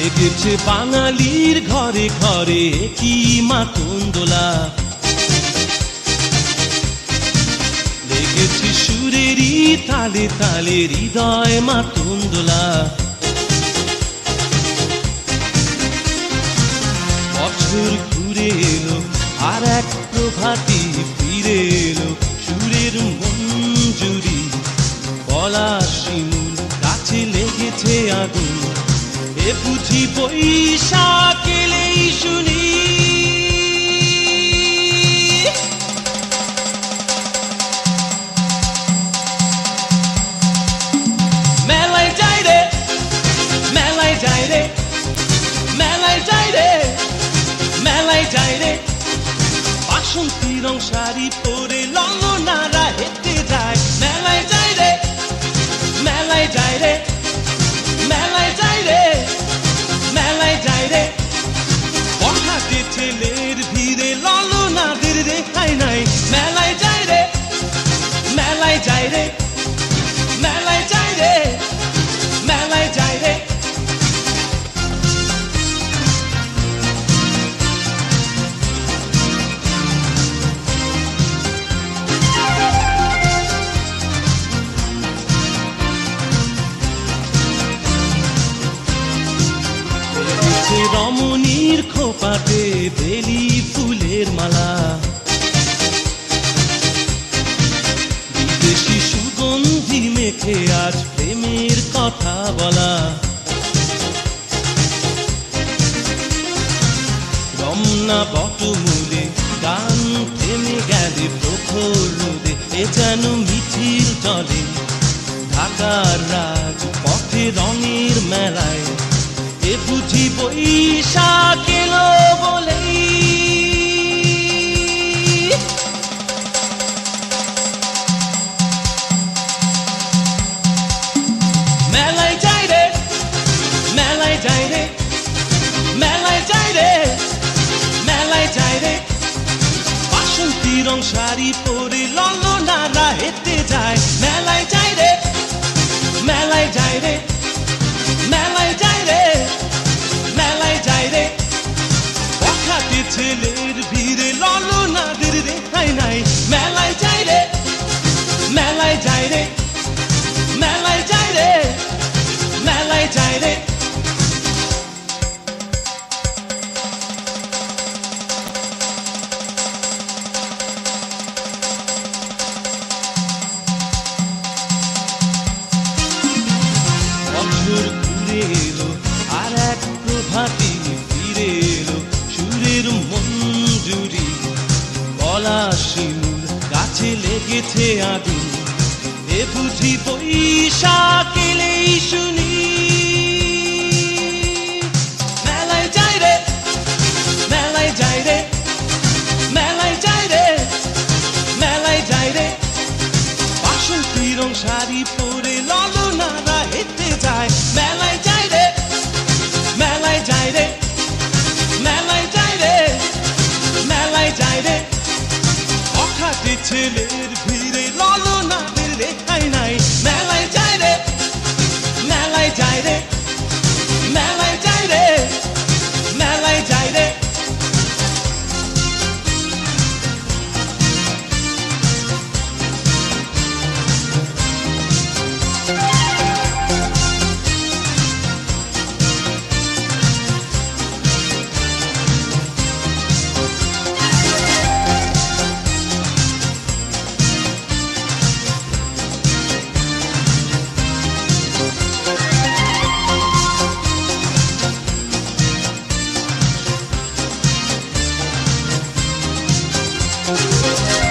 লেগেছে বাঙালির ঘরে ঘরে কি মাতঙ্গলা, লেগেছে সুরেরই তালে তালে হৃদয় মাতঙ্গলা। বছর ঘুরে এলো আর এক প্রভাতী ফিরে এলো, সুরের মঞ্জুরি গলা শিমুল গাছে লেগেছে আগুন, এ বুঝি বৈশাখ এলেই শুনি। মেলায় যাই রে, মেলায় যাই রে, মেলায় যাই রে, মেলায় যাই রে, বাসন্তী রং শাড়ি পরে ললনারা হেঁটে যায়। মেলায় যাই রে, মেলায় যাই রে, মেলায় যাই রে, মেলায় যাই রে, বখাটে ছেলের ভিড়ে ললনাদের রেখাই নাই। মেলায় যাই রে, মেলায় যাই রে, মেলায় যাই রে, মেলায় যাই রে। রমণীর খোপাতে বেলি ফুলের মালা, বিদেশি সুগন্ধি মেখে আজ প্রেমের কথা বলা। রমনা বটমূলে গান থেমে গেলে প্রখর রোদে, এ যেন মিছিল চলে ঢাকার রাজ পথে রঙের মেলায়, এ বুঝি বৈশাখ এলো বলেই। মেলায় যাই রে, মেলায় যাই রে, মেলায় যাই রে, মেলায় যাই রে, বাসন্তী রং শাড়ি পরে ললনারা হেঁটে যায়। মেলায় যাই রে, মেলায় যাই রে, মেলায় যাই রে, মেলায় যাই রে, বখাটে ছেলের ভিড়ে ললনাদের রেখাই নাই। মেলায় যাই রে, মেলায় যাই রে, মেলায় যাই রে, মেলায় যাই রে। বছর ঘুরে এলো আর এক প্রভাতী ফিরে এলো, সুরের মঞ্জুরি গলা শিমুল গাছে লেগেছে আগুন, এ বুঝি বৈশাখ এলেই শুনি। মেলায় যাই রে, মেলায় যাই রে, মেলায় যাই রে, মেলায় যাই রে, বাসন্তী রং শাড়ি পরে ললনারা হেঁটে যায়। মেলায় যাই রে, মেলায় যাই রে, মেলায় যাই রে, মেলায় যাই রে, বখাটে ছেলের ভিড়ে ললনাদের রেখাই নাই। মেলায় যাই রে, মেলায় যাই রে, মেলায় যাই রে, মেলায় যাই রে। Thank you.